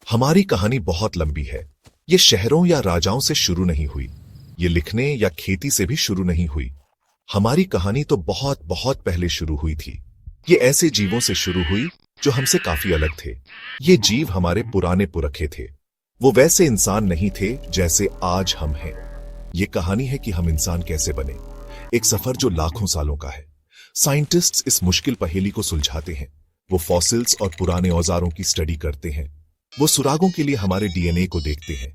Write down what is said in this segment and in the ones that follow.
हमारी कहानी बहुत लंबी है। ये शहरों या राजाओं से शुरू नहीं हुई, ये लिखने या खेती से भी शुरू नहीं हुई। हमारी कहानी तो बहुत बहुत पहले शुरू हुई थी। ये ऐसे जीवों से शुरू हुई जो हमसे काफी अलग थे। ये जीव हमारे पुराने पुरखे थे। वो वैसे इंसान नहीं थे जैसे आज हम हैं। ये कहानी है कि हम इंसान कैसे बने, एक सफर जो लाखों सालों का है। साइंटिस्ट्स इस मुश्किल पहेली को सुलझाते हैं। वो फॉसिल्स और पुराने औजारों की स्टडी करते हैं। वो सुरागों के लिए हमारे डीएनए को देखते हैं।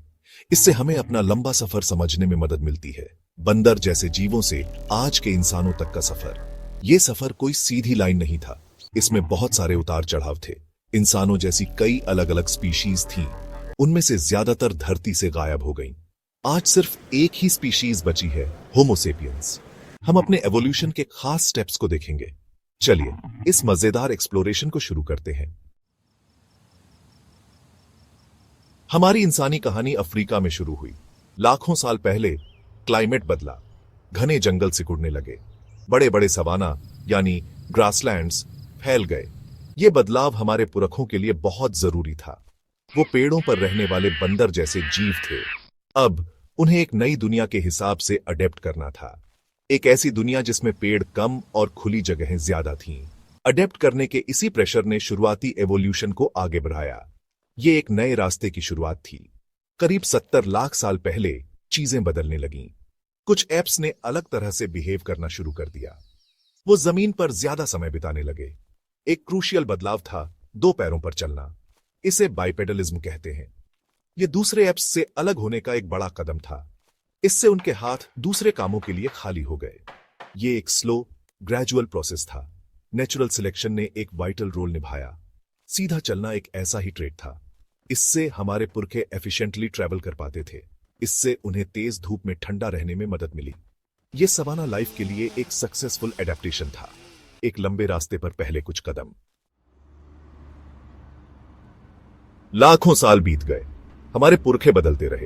इससे हमें अपना लंबा सफर समझने में मदद मिलती है। बंदर जैसे जीवों से आज के इंसानों तक का सफर। ये सफर कोई सीधी लाइन नहीं था। इसमें बहुत सारे उतार चढ़ाव थे। इंसानों जैसी कई अलग अलग स्पीशीज थीं। उनमें से ज्यादातर धरती से गायब हो गईं। आज सिर्फ एक ही स्पीशीज बची है, होमो सेपियंस। हम अपने एवोल्यूशन के खास स्टेप्स को देखेंगे। चलिए इस मजेदार एक्सप्लोरेशन को शुरू करते हैं। हमारी इंसानी कहानी अफ्रीका में शुरू हुई। लाखों साल पहले क्लाइमेट बदला, घने जंगल सिकुड़ने लगे, बड़े बड़े सवाना यानी ग्रासलैंड्स फैल गए। ये बदलाव हमारे पुरखों के लिए बहुत जरूरी था। वो पेड़ों पर रहने वाले बंदर जैसे जीव थे। अब उन्हें एक नई दुनिया के हिसाब से अडेप्ट करना था। एक ऐसी दुनिया जिसमें पेड़ कम और खुली जगहें ज्यादा थीं। अडेप्ट करने के इसी प्रेशर ने शुरुआती एवोल्यूशन को आगे बढ़ाया। ये एक नए रास्ते की शुरुआत थी। करीब 70 लाख साल पहले चीजें बदलने लगीं। कुछ एप्स ने अलग तरह से बिहेव करना शुरू कर दिया। वो जमीन पर ज्यादा समय बिताने लगे। एक क्रूशियल बदलाव था 2 पैरों पर चलना। इसे बाइपेडलिज्म कहते हैं। ये दूसरे एप्स से अलग होने का एक बड़ा कदम था। इससे उनके हाथ दूसरे कामों के लिए खाली हो गए। ये एक स्लो, ग्रेजुअल प्रोसेस था। नेचुरल सिलेक्शन ने एक वाइटल रोल निभाया। सीधा चलना एक ऐसा ही ट्रेट था। इससे हमारे पुरखे एफिशिएंटली ट्रैवल कर पाते थे। इससे उन्हें तेज धूप में ठंडा रहने में मदद मिली। यह सवाना लाइफ के लिए एक सक्सेसफुल एडेप्टेशन था। एक लंबे रास्ते पर पहले कुछ कदम। लाखों साल बीत गए। हमारे पुरखे बदलते रहे।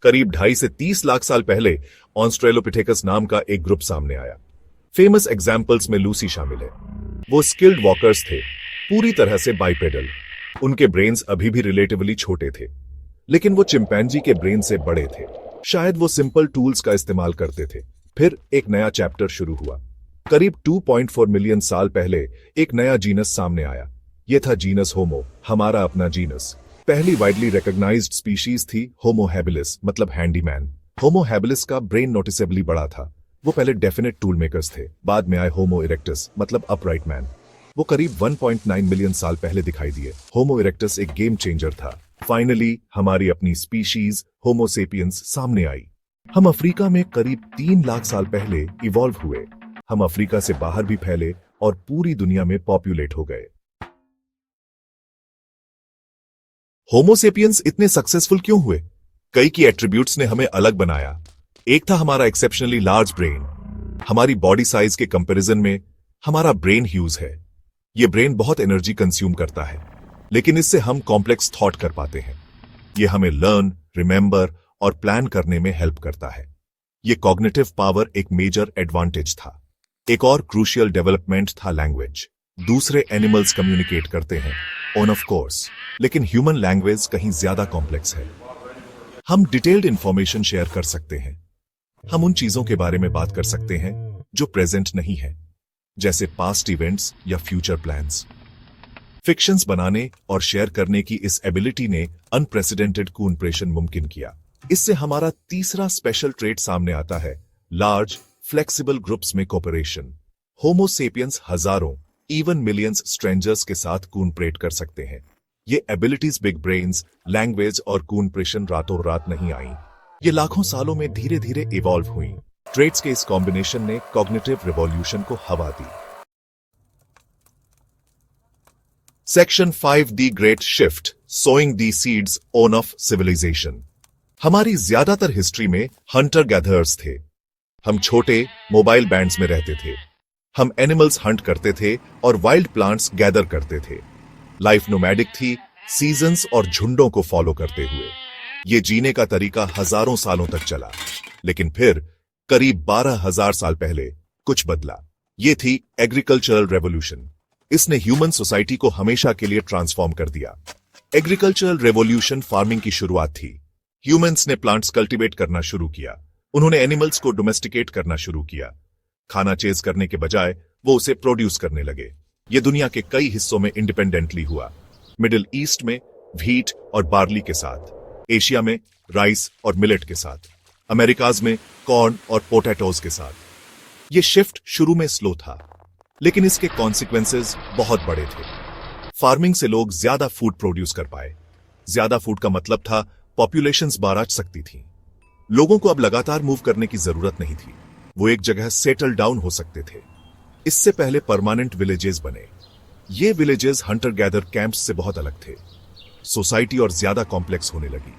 करीब 2.5 से 30 लाख साल पहले ऑस्ट्रेलोपिथेकस नाम का एक ग्रुप सामने आया। फेमस एग्जाम्पल्स में लूसी शामिल है। वो स्किल्ड वॉकर्स थे, पूरी तरह से बाइपेडल। उनके ब्रेन्स अभी भी रिलेटिवली छोटे थे, लेकिन वो चिंपैंजी के ब्रेन से बड़े थे। शायद वो सिंपल टूल्स का इस्तेमाल करते थे। फिर एक नया चैप्टर शुरू हुआ। करीब 2.4 मिलियन साल पहले एक नया जीनस सामने आया। यह था जीनस होमो, हमारा अपना जीनस। पहली वाइडली रिकॉग्नाइज्ड स्पीशीज थी होमो हैबिलिस, मतलब हैंडीमैन। होमो हैबिलिस का ब्रेन नोटिसेबली बड़ा था। वो पहले डेफिनेट टूल मेकर्स थे। बाद में आए होमो इरेक्टस, मतलब अपराइट मैन। वो करीब 1.9 मिलियन साल पहले दिखाई दिए। होमो इरेक्टस एक गेम चेंजर था। फाइनली हमारी अपनी स्पीशीज होमो सेपियंस सामने आई। हम अफ्रीका में करीब 3 लाख साल पहले इवॉल्व हुए। हम अफ्रीका से बाहर भी फैले और पूरी दुनिया में पॉपुलेट हो गए। होमो सेपियंस इतने सक्सेसफुल क्यों हुए? कई की एट्रीब्यूट्स ने हमें अलग बनाया। एक था हमारा एक्सेप्शनली लार्ज ब्रेन। हमारी बॉडी साइज के कंपैरिजन में हमारा ब्रेन ह्यूज है। यह ब्रेन बहुत एनर्जी कंज्यूम करता है, लेकिन इससे हम कॉम्प्लेक्स थॉट कर पाते हैं। यह हमें लर्न, रिमेंबर और प्लान करने में हेल्प करता है। यह कॉग्निटिव पावर एक मेजर एडवांटेज था। एक और क्रूशियल डेवलपमेंट था लैंग्वेज। दूसरे एनिमल्स कम्युनिकेट करते हैं, ऑफ कोर्स, लेकिन ह्यूमन लैंग्वेज कहीं ज्यादा कॉम्प्लेक्स है। हम डिटेल्ड इंफॉर्मेशन शेयर कर सकते हैं। हम उन चीजों के बारे में बात कर सकते हैं जो प्रेजेंट नहीं है, जैसे पास्ट इवेंट्स या फ्यूचर प्लान्स। फिक्शंस बनाने और शेयर करने की इस एबिलिटी ने अनप्रेसिडेंटेड कोऑपरेशन मुमकिन किया। इससे हमारा तीसरा स्पेशल ट्रेट सामने आता है, लार्ज फ्लेक्सिबल ग्रुप्स में कोऑपरेशन। होमो सेपियंस हजारों, इवन मिलियंस स्ट्रेंजर्स के साथ कोऑपरेट कर सकते हैं। ये एबिलिटीज बिग ब्रेन्स, लैंग्वेज और कोऑपरेशन रातों रात नहीं आई। ये लाखों सालों में धीरे धीरे इवॉल्व हुई। ट्रेट्स के इस कॉम्बिनेशन ने कॉग्निटिव रिवॉल्यूशन को हवा दी। Section 5, the great shift, sowing the seeds on of civilization. हमारी ज्यादातर हिस्ट्री में हंटर गैदरर्स थे। हम छोटे मोबाइल बैंड्स में रहते थे। हम एनिमल्स हंट करते थे और वाइल्ड प्लांट्स गैदर करते थे। लाइफ नोमैडिक थी, सीजन्स और झुंडों को फॉलो करते हुए। ये जीने का तरीका हजारों सालों तक चला, लेकिन फिर करीब 12,000 साल पहले कुछ बदला। ये थी एग्रीकल्चरल रेवोल्यूशन। इसने ह्यूमन सोसाइटी को हमेशा के लिए ट्रांसफॉर्म कर दिया। एग्रीकल्चरल रेवोल्यूशन फार्मिंग की शुरुआत थी। ह्यूमंस ने प्लांट्स कल्टीवेट करना शुरू किया। उन्होंने एनिमल्स को डोमेस्टिकेट करना शुरू किया। खाना चेज करने के बजाय वो उसे प्रोड्यूस करने लगे। ये दुनिया के कई हिस्सों में इंडिपेंडेंटली हुआ। मिडिल ईस्ट में व्हीट और बार्ली के साथ, एशिया में राइस और मिलेट के साथ, अमेरिकाज में कॉर्न और पोटैटोज के साथ। ये शिफ्ट शुरू में स्लो था, लेकिन इसके कॉन्सिक्वेंसेस बहुत बड़े थे। फार्मिंग से लोग ज्यादा फूड प्रोड्यूस कर पाए। ज्यादा फूड का मतलब था पॉपुलेशंस बाराज सकती थी। लोगों को अब लगातार मूव करने की जरूरत नहीं थी। वो एक जगह सेटल डाउन हो सकते थे। इससे पहले परमानेंट विलेजेस बने। ये विलेजेस हंटर गैदर कैंप्स से बहुत अलग थे। सोसाइटी और ज्यादा कॉम्प्लेक्स होने लगी।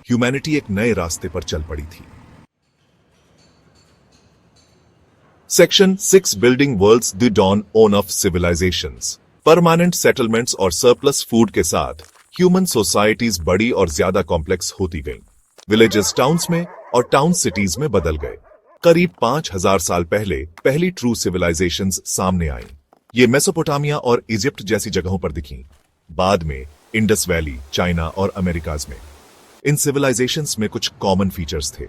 ह्यूमैनिटी एक नए रास्ते पर चल पड़ी थी। Section 6 building worlds the dawn on of civilisations. Permanent settlements और सरप्लस फूड के साथ ह्यूमन सोसाइटीज बड़ी और ज्यादा कॉम्प्लेक्स होती गईं। विलेजेस टाउन्स में और टाउन सिटीज में बदल गए। करीब 5000 साल पहले पहली ट्रू सिविलाइजेशंस सामने आईं। ये मेसोपोटामिया और इजिप्ट जैसी जगहों पर दिखीं। बाद में इंडस वैली, चाइना और अमेरिकाज में। इन सिविलाइजेशंस में कुछ कॉमन फीचर्स थे।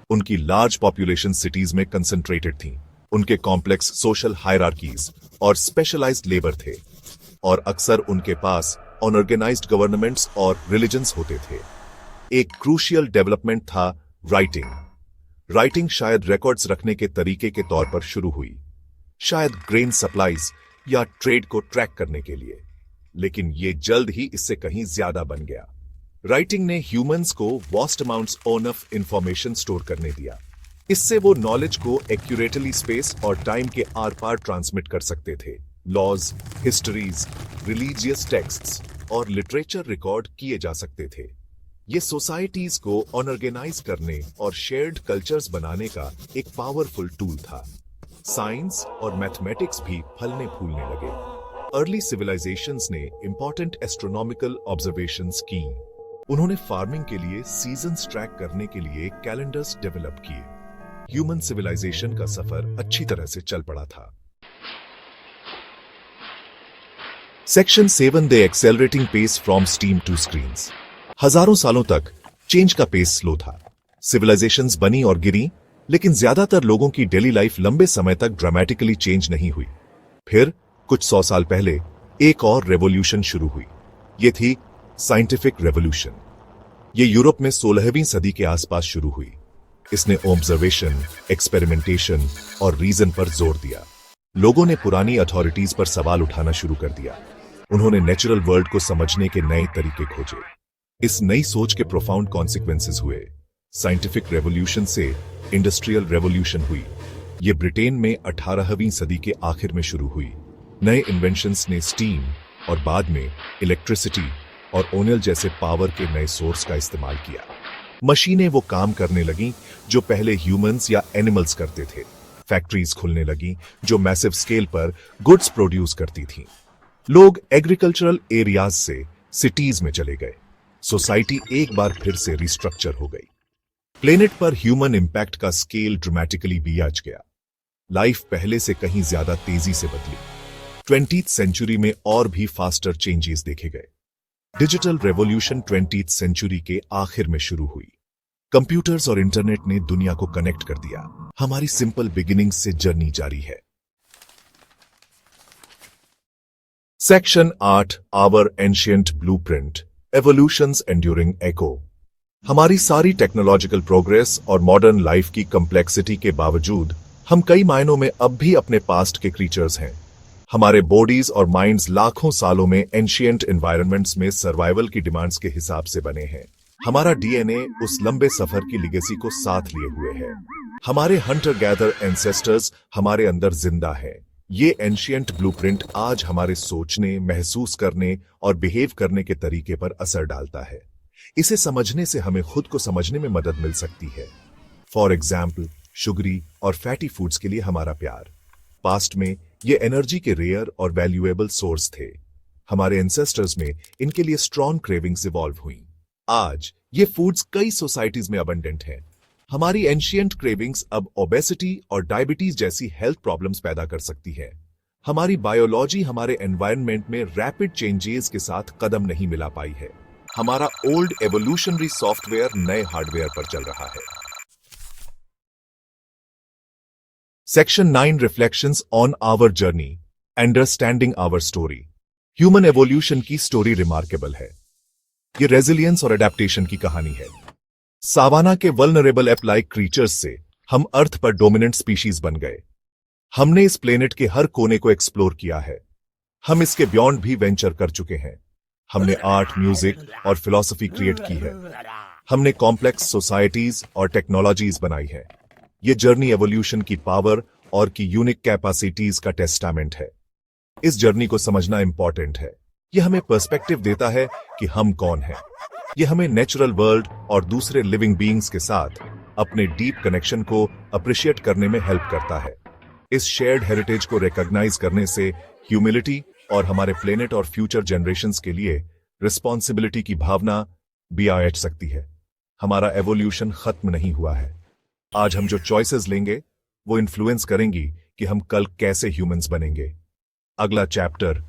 उनकी लार्ज पॉपुलेशन सिटीज में कंसंट्रेटेड थी। उनके कॉम्प्लेक्स सोशल हायरार्कीज और स्पेशलाइज्ड लेबर थे, और अक्सर उनके पास अनऑर्गेनाइज्ड गवर्नमेंट्स और रिलीजन्स होते थे। एक क्रूशियल डेवलपमेंट था राइटिंग। राइटिंग शायद रिकॉर्ड्स रखने के तरीके के तौर पर शुरू हुई, शायद ग्रेन सप्लाईज या ट्रेड को ट्रैक करने के लिए, लेकिन ये जल्द ही इससे कहीं ज्यादा बन गया। राइटिंग ने ह्यूमंस को vast amounts of information store करने दिया। इससे वो नॉलेज को एक्यूरेटली स्पेस और टाइम के आर पार ट्रांसमिट कर सकते थे। लॉज, हिस्ट्रीज, रिलीजियस टेक्स्ट्स और लिटरेचर रिकॉर्ड किए जा सकते थे। ये सोसाइटीज को ऑर्गेनाइज करने और शेयर्ड कल्चर्स बनाने का एक पावरफुल टूल था। साइंस और मैथमेटिक्स भी फलने फूलने लगे। अर्ली सिविलाइजेशंस ने इंपॉर्टेंट एस्ट्रोनॉमिकल ऑब्जर्वेशंस की। उन्होंने फार्मिंग के लिए सीजन्स ट्रैक करने के लिए कैलेंडर्स डेवलप किए। ह्यूमन सिविलाइजेशन का सफर अच्छी तरह से चल पड़ा था। Section 7 the accelerating pace from steam to screens. हजारों सालों तक चेंज का पेस स्लो था। सिविलाइजेशंस बनी और गिरी, लेकिन ज्यादातर लोगों की डेली लाइफ लंबे समय तक ड्रामेटिकली चेंज नहीं हुई। फिर कुछ 100 साल पहले एक और रेवोल्यूशन शुरू हुई। ये थी साइंटिफिक रेवोल्यूशन। ये यूरोप में 16वीं सदी के आसपास शुरू हुई। इसने ऑब्जर्वेशन, एक्सपेरिमेंटेशन और रीजन पर जोर दिया। लोगों ने पुरानी अथॉरिटीज पर सवाल उठाना शुरू कर दिया। उन्होंने नेचुरल वर्ल्ड को समझने के नए तरीके खोजे। इस नई सोच के प्रोफाउंड कॉन्सिक्वेंसेस हुए। साइंटिफिक रेवोल्यूशन से इंडस्ट्रियल रेवोल्यूशन हुई। ये ब्रिटेन में 18वीं सदी के आखिर में शुरू हुई। नए इन्वेंशंस ने स्टीम और बाद में इलेक्ट्रिसिटी और ओनिल जैसे पावर के नए सोर्स का इस्तेमाल किया। मशीनें वो काम करने लगीं जो पहले ह्यूमंस या एनिमल्स करते थे। फैक्ट्रीज खुलने लगी जो मैसिव स्केल पर गुड्स प्रोड्यूस करती थीं। लोग एग्रीकल्चरल एरियाज से सिटीज में चले गए। सोसाइटी एक बार फिर से रिस्ट्रक्चर हो गई। प्लेनेट पर ह्यूमन इंपैक्ट का स्केल ड्रामेटिकली बढ़ गया। लाइफ पहले से कहीं ज्यादा तेजी से बदली। 20th सेंचुरी में और भी फास्टर चेंजेस देखे गए। डिजिटल रेवोल्यूशन 20th सेंचुरी के आखिर में शुरू हुई। कंप्यूटर्स और इंटरनेट ने दुनिया को कनेक्ट कर दिया। हमारी सिंपल बिगिनिंग से जर्नी जारी है। Section 8 our ancient blueprint, evolution's enduring echo. हमारी सारी टेक्नोलॉजिकल प्रोग्रेस और मॉडर्न लाइफ की कम्प्लेक्सिटी के बावजूद हम कई मायनों में अब भी अपने पास्ट के क्रीचर्स हैं। हमारे बॉडीज और माइंड्स लाखों सालों में एंशिएंट एनवायरनमेंट्स में सर्वाइवल की डिमांड्स के हिसाब से बने हैं। हमारा डीएनए उस लंबे सफर की लिगेसी को साथ लिए हुए है। हमारे हंटर गैदर एंसेस्टर्स हमारे अंदर जिंदा हैं। ये एंशिएंट ब्लूप्रिंट आज हमारे सोचने, महसूस करने और बिहेव करने के तरीके पर असर डालता है। इसे समझने से हमें खुद को समझने में मदद मिल सकती है। फॉर एग्जाम्पल, शुगरी और फैटी फूड्स के लिए हमारा प्यार। पास्ट में ये एनर्जी के रेयर और वैल्यूएबल सोर्स थे। हमारे एंसेस्टर्स में इनके लिए स्ट्रॉन्ग क्रेविंग्स इवॉल्व हुई। आज ये फूड्स कई सोसाइटीज में अबंडेंट हैं। हमारी एंशिएंट क्रेविंग्स अब ओबेसिटी और डायबिटीज जैसी हेल्थ प्रॉब्लम्स पैदा कर सकती है। हमारी बायोलॉजी हमारे एनवायरनमेंट में रैपिड चेंजेस के साथ कदम नहीं मिला पाई है। हमारा ओल्ड एवोल्यूशनरी सॉफ्टवेयर नए हार्डवेयर पर चल रहा है। Section 9 reflections on our journey, understanding our story. Human evolution की स्टोरी रिमार्केबल है। ये रेजिलियंस और एडेप्टेशन की कहानी है। सावाना के वल्नरेबल एप लाइक क्रीचर्स से हम अर्थ पर डोमिनेंट स्पीशीज बन गए। हमने इस प्लेनेट के हर कोने को एक्सप्लोर किया है। हम इसके बियॉन्ड भी वेंचर कर चुके हैं। हमने आर्ट, म्यूजिक और फिलॉसफी क्रिएट की है। हमने कॉम्प्लेक्स सोसाइटीज और टेक्नोलॉजीज बनाई है। ये जर्नी एवोल्यूशन की पावर और की यूनिक कैपेसिटीज का टेस्टामेंट है। इस जर्नी को समझना इंपॉर्टेंट है। यह हमें पर्सपेक्टिव देता है कि हम कौन हैं। यह हमें नेचुरल वर्ल्ड और दूसरे लिविंग बीइंग्स के साथ अपने डीप कनेक्शन को अप्रिशिएट करने में हेल्प करता है। इस शेयर्ड हेरिटेज को रिकॉग्नाइज करने से ह्यूमिलिटी और हमारे प्लेनेट और फ्यूचर जनरेशंस के लिए रिस्पॉन्सिबिलिटी की भावना भी आ सकती है। हमारा एवोल्यूशन खत्म नहीं हुआ है। आज हम जो चॉइसेस लेंगे वो इन्फ्लुएंस करेंगी कि हम कल कैसे ह्यूमंस बनेंगे। अगला चैप्टर